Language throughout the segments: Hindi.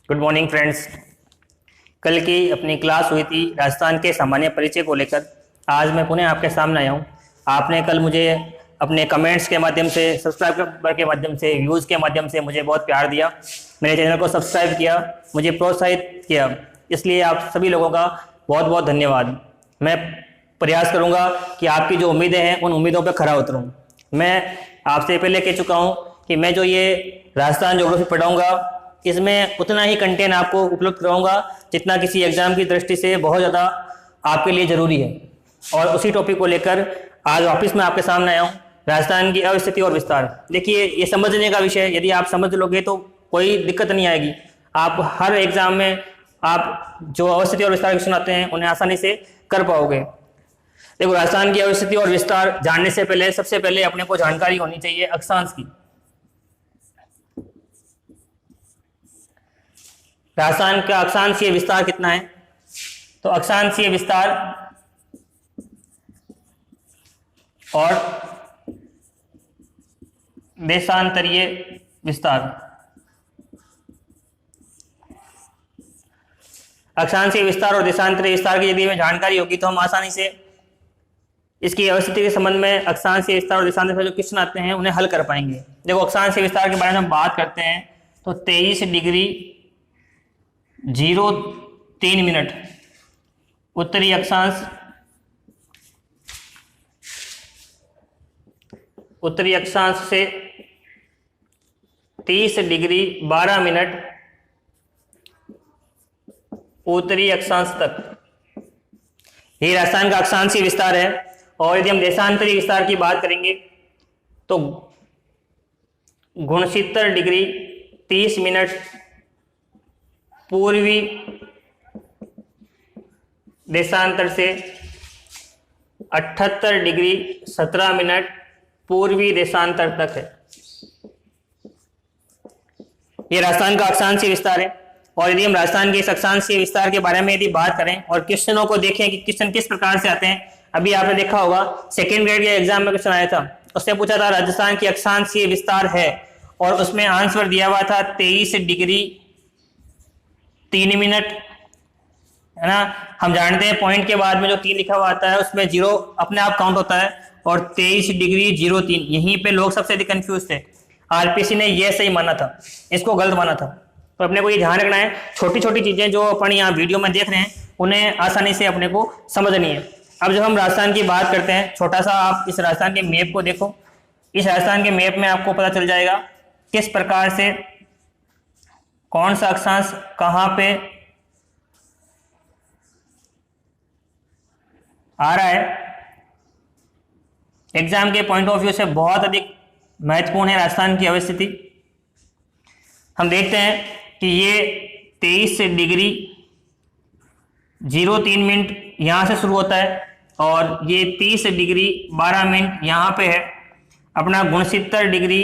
Good morning friends. कल की अपनी क्लास हुई थी राजस्थान के सामान्य परिचय को लेकर। आज मैं पुनः आपके सामने आया हूँ। आपने कल मुझे अपने कमेंट्स के माध्यम से, सब्सक्राइबर के माध्यम से, व्यूज़ के माध्यम से मुझे बहुत प्यार दिया, मेरे चैनल को सब्सक्राइब किया, मुझे प्रोत्साहित किया। इसलिए आप सभी लोगों का बहुत बहुत धन्यवाद। मैं प्रयास करूँगा कि आपकी जो उम्मीदें हैं उन उम्मीदों पर खरा उतरूँ। मैं आपसे पहले कह चुका हूँ कि मैं जो ये राजस्थान ज्योग्राफी पढ़ाऊँगा इसमें उतना ही कंटेंट आपको उपलब्ध कराऊंगा जितना किसी एग्जाम की दृष्टि से बहुत ज़्यादा आपके लिए ज़रूरी है। और उसी टॉपिक को लेकर आज वापस मैं आपके सामने आया हूँ, राजस्थान की अवस्थिति और विस्तार। देखिए, ये समझने का विषय है। यदि आप समझ लोगे तो कोई दिक्कत नहीं आएगी। आप हर एग्जाम में आप जो अवस्थिति और विस्तार क्वेश्चन आते हैं उन्हें आसानी से कर पाओगे। देखो, राजस्थान की अवस्थिति और विस्तार जानने से पहले सबसे पहले अपने को जानकारी होनी चाहिए अक्षांश की। राजस्थान का अक्षांशीय विस्तार कितना है? तो अक्षांशीय विस्तार और देशांतरीय विस्तार। अक्षांशीय विस्तार और देशांतरीय विस्तार की यदि हमें जानकारी होगी तो हम आसानी से इसकी अवस्थिति के संबंध में अक्षांशीय विस्तार और देशांतरीय जो क्वेश्चन आते हैं उन्हें हल कर पाएंगे। देखो, अक्षांशीय विस्तार के बारे में हम बात करते हैं तो 23 डिग्री 03 मिनट उत्तरी अक्षांश, से 30 डिग्री 12 मिनट उत्तरी अक्षांश तक, ये राजस्थान का अक्षांशीय विस्तार है। और यदि हम देशांतरीय विस्तार की बात करेंगे तो 69 डिग्री 30 मिनट पूर्वी देशांतर से 78 डिग्री 17 मिनट पूर्वी देशांतर तक है। यह राजस्थान का अक्षांशीय विस्तार है। और यदि हम राजस्थान के इस अक्षांशीय विस्तार के बारे में यदि बात करें और क्वेश्चनों को देखें कि क्वेश्चन किस प्रकार से आते हैं, अभी आपने देखा होगा सेकेंड ग्रेड के एग्जाम में क्वेश्चन आया था, उससे पूछा था राजस्थान की अक्षांशीय विस्तार है और उसमें आंसर दिया हुआ था 23 डिग्री 3 मिनट, है ना। हम जानते हैं पॉइंट के बाद में जो 3 लिखा हुआ आता है उसमें 0 अपने आप काउंट होता है और 23 डिग्री 03, यहीं पे लोग सबसे अधिक कंफ्यूज थे। आरपीसी ने ये सही माना था, इसको गलत माना था। तो अपने को ये ध्यान रखना है, छोटी छोटी चीजें जो अपन यहाँ वीडियो में देख रहे हैं उन्हें आसानी से अपने को समझनी है। अब जब हम राजस्थान की बात करते हैं, छोटा सा आप इस राजस्थान के मैप को देखो। इस राजस्थान के मैप में आपको पता चल जाएगा किस प्रकार से कौन सा अक्षांश कहाँ पे आ रहा है। एग्जाम के पॉइंट ऑफ व्यू से बहुत अधिक महत्वपूर्ण है राजस्थान की अवस्थिति। हम देखते हैं कि ये 23 डिग्री 03 मिनट यहाँ से शुरू होता है और ये 30 डिग्री 12 मिनट यहाँ पे है। अपना 69 डिग्री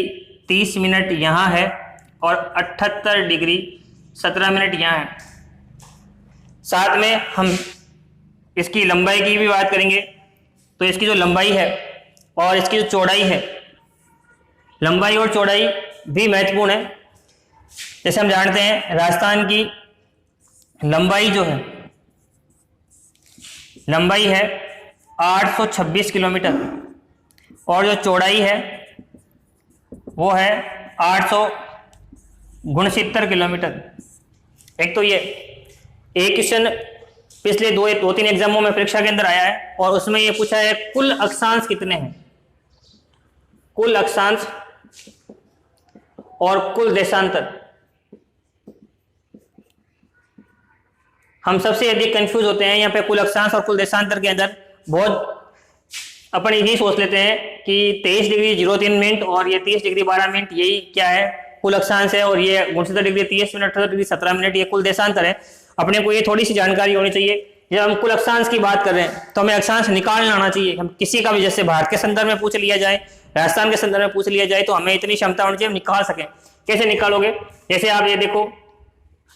30 मिनट यहाँ है और 78 डिग्री 17 मिनट यहाँ है। साथ में हम इसकी लंबाई की भी बात करेंगे तो इसकी जो लंबाई है और इसकी जो चौड़ाई है, लंबाई और चौड़ाई भी महत्वपूर्ण है। जैसे हम जानते हैं राजस्थान की लंबाई जो है, लंबाई है 826 किलोमीटर और जो चौड़ाई है वो है 869 किलोमीटर। एक तो ये एक क्वेश्चन पिछले दो तीन एग्जामों में परीक्षा के अंदर आया है और उसमें ये पूछा है कुल अक्षांश कितने हैं, कुल अक्षांश और कुल देशांतर। हम सबसे अधिक कंफ्यूज होते हैं यहाँ पे कुल अक्षांश और कुल देशांतर के अंदर। बहुत अपन यही सोच लेते हैं कि 23 डिग्री 03 मिनट और ये 30 डिग्री 12 मिनट यही क्या है, कुल अक्षांश है, और ये 69 डिग्री 30 मिनट 78 डिग्री 17 मिनट ये कुल देशांतर है। अपने को ये थोड़ी सी जानकारी होनी चाहिए। जब हम कुल अक्षांश की बात कर रहे हैं तो हमें अक्षांश निकालना आना चाहिए। हम किसी का भी, जैसे भारत के संदर्भ में पूछ लिया जाए, राजस्थान के संदर्भ में पूछ लिया जाए, तो हमें इतनी क्षमता होनी चाहिए हम निकाल सकें। कैसे निकालोगे? जैसे आप ये देखो,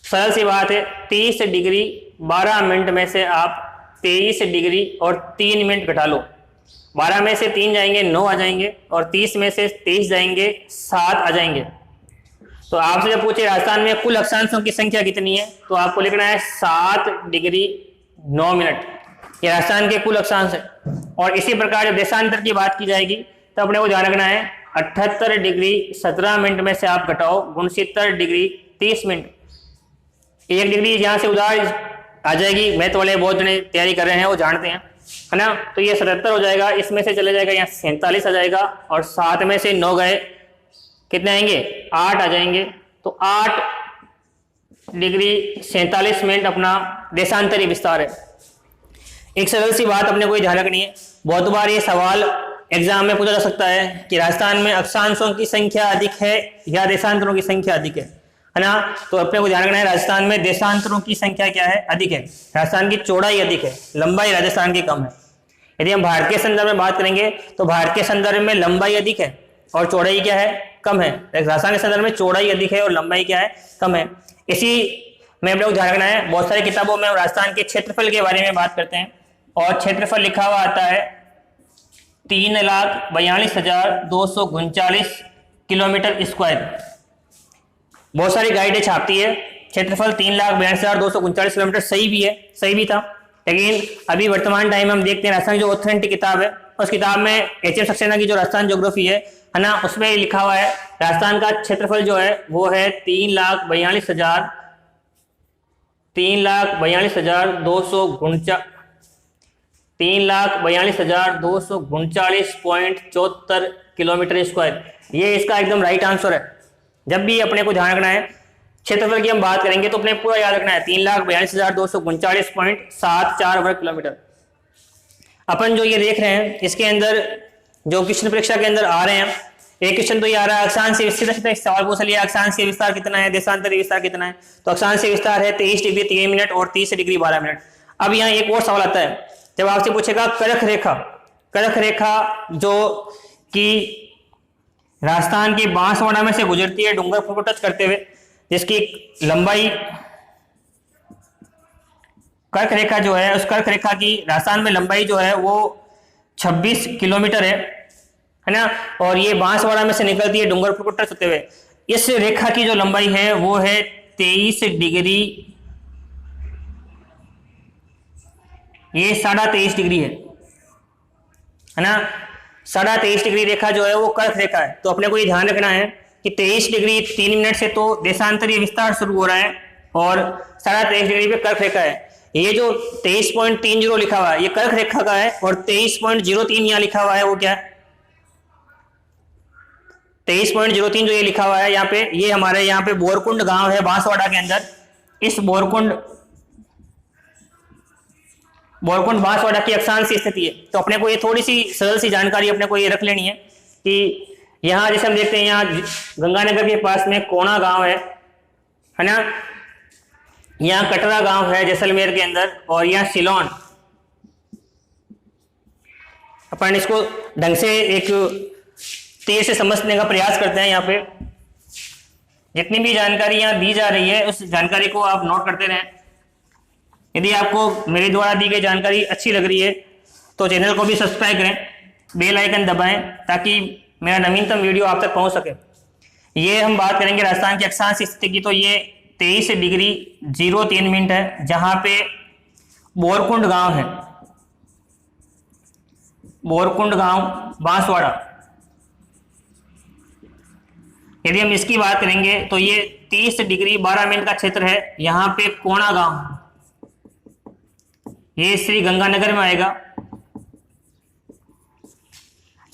सरल सी बात है, 30 डिग्री 12 मिनट में से आप 23 डिग्री और 3 मिनट घटा लो। 12 में से 3 जाएंगे 9 आ जाएंगे और 30 में से 23 जाएंगे 7 आ जाएंगे। तो आपसे जब पूछे राजस्थान में कुल अक्षांशों की संख्या कितनी है, तो आपको लिखना है 7 डिग्री 9 मिनट, ये राजस्थान के कुल अक्षांश है। और इसी प्रकार जब देशांतर की बात की जाएगी तो अपने को ध्यान रखना है 78 डिग्री 17 मिनट में से आप घटाओ 69 डिग्री 30 मिनट, 1 डिग्री यहाँ से उधार आ जाएगी। मैथ वाले बहुत जने तैयारी कर रहे हैं, वो जानते हैं, है ना। तो ये 77 हो जाएगा, इसमें से चले जाएगा यहाँ 47 आ जाएगा, और 7 में से 9 गए, कितने आएंगे 8 आ जाएंगे। तो 8 डिग्री 47 मिनट अपना देशांतरी विस्तार है। एक सरल सी बात अपने को ध्यान रखनी है, बहुत बार ये सवाल एग्जाम में पूछा जा सकता है कि राजस्थान में अक्षांशों की संख्या अधिक है या देशांतरों की संख्या अधिक है ना। तो अपने को ध्यान रखना है राजस्थान में देशांतरों की संख्या क्या है, अधिक है। राजस्थान की चौड़ाई अधिक है, लंबाई राजस्थान की कम है। यदि हम भारत के संदर्भ में बात करेंगे तो भारत के संदर्भ में लंबाई अधिक है और चौड़ाई क्या है, कम है। राजस्थान के संदर्भ में चौड़ाई अधिक है और लंबाई क्या है, कम है। इसी में अपने को ध्यान रखना है, बहुत सारी किताबों में हम राजस्थान के क्षेत्रफल के बारे में बात करते हैं और क्षेत्रफल लिखा हुआ आता है 3,42,239 किलोमीटर स्क्वायर। बहुत सारी गाइडें छापती है, क्षेत्रफल 3,42,239 किलोमीटर सही भी है, सही भी था। लेकिन अभी वर्तमान टाइम में हम देखते हैं राजस्थान की जो ऑथेंटिक किताब है, उस किताब में एच.एम. सक्सेना की जो राजस्थान ज्योग्राफी है ना, उसमें लिखा हुआ है राजस्थान का क्षेत्रफल जो है वो है 3,42,239 किलोमीटर स्क्वायर। ये इसका एकदम राइट आंसर है। जब भी अपने को ध्यान रखना है क्षेत्रफल की हम बात करेंगे तो अपने पूरा याद रखना है 3,42,239.74 वर्ग किलोमीटर। अपन जो ये देख रहे हैं इसके अंदर जो क्वेश्चन परीक्षा के अंदर आ रहे हैं, एक क्वेश्चन तो ये आ रहा है अक्षांश से विस्तार, सवाल पूछ लिया अक्षांश से विस्तार कितना है, देशांतरी विस्तार कितना है। तो अक्षांश से विस्तार है 23 डिग्री 3 मिनट और 30 डिग्री 12 मिनट। अब यहाँ एक और सवाल आता है, जब आपसे पूछेगा करक रेखा जो कि राजस्थान के बांसवाड़ा में से गुजरती है डूंगरपुर को टच करते हुए, जिसकी लंबाई कर्क रेखा जो है, उस कर्क रेखा की राजस्थान में लंबाई जो है वो 26 किलोमीटर है ना। और ये बांसवाड़ा में से निकलती है डूंगरपुर को टच होते हुए। इस रेखा की जो लंबाई है वो है 23 डिग्री, ये 23.5 डिग्री है ना। 23.5 डिग्री रेखा जो है वो कर्क रेखा है। तो अपने को ये ध्यान रखना है कि 23 डिग्री 3 मिनट से तो देशांतरीय विस्तार शुरू हो रहा है और 23.5 डिग्री पे कर्क रेखा है। ये जो 23.30 लिखा हुआ है ये कर्क रेखा का है, और 23.03 यहाँ लिखा हुआ है वो क्या है, 23.03 जो ये लिखा हुआ है यहाँ पे, ये हमारे यहाँ पे बोरकुंड गांव है बांसवाड़ा के अंदर। इस बोरकुंड बांसवाड़ा की अक्षांश की स्थिति है। तो अपने को ये थोड़ी सी सरल सी जानकारी अपने को ये रख लेनी है कि यहाँ जैसे हम देखते हैं यहाँ गंगानगर के पास में कोना गांव है ना, यहाँ कटरा गांव है जैसलमेर के अंदर, और यहाँ सिलोन। अपन इसको ढंग से एक तीर से समझने का प्रयास करते हैं। यहाँ पे जितनी भी जानकारी यहाँ दी जा रही है उस जानकारी को आप नोट करते रहें। यदि आपको मेरे द्वारा दी गई जानकारी अच्छी लग रही है तो चैनल को भी सब्सक्राइब करें, बेल आइकन दबाएं ताकि मेरा नवीनतम वीडियो आप तक पहुंच सके। ये हम बात करेंगे राजस्थान की अक्षांश स्थिति की, तो ये 23 डिग्री 03 मिनट है, जहां पे बोरकुंड गांव है, बोरकुंड गांव बांसवाड़ा। यदि हम इसकी बात करेंगे तो ये 30 डिग्री 12 मिनट का क्षेत्र है। यहाँ पे कोना गांव, ये श्री गंगानगर में आएगा।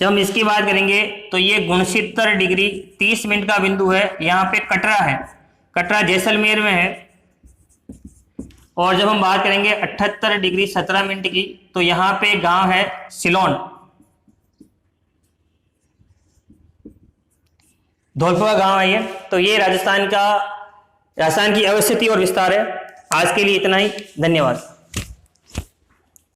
जब हम इसकी बात करेंगे तो ये 69 डिग्री 30 मिनट का बिंदु है, यहाँ पे कटरा है, कटरा जैसलमेर में है। और जब हम बात करेंगे 78 डिग्री 17 मिनट की, तो यहाँ पे गांव है सिलोन, धौलपुरा गांव है ये। तो ये राजस्थान की अवस्थिति और विस्तार है। आज के लिए इतना ही, धन्यवाद।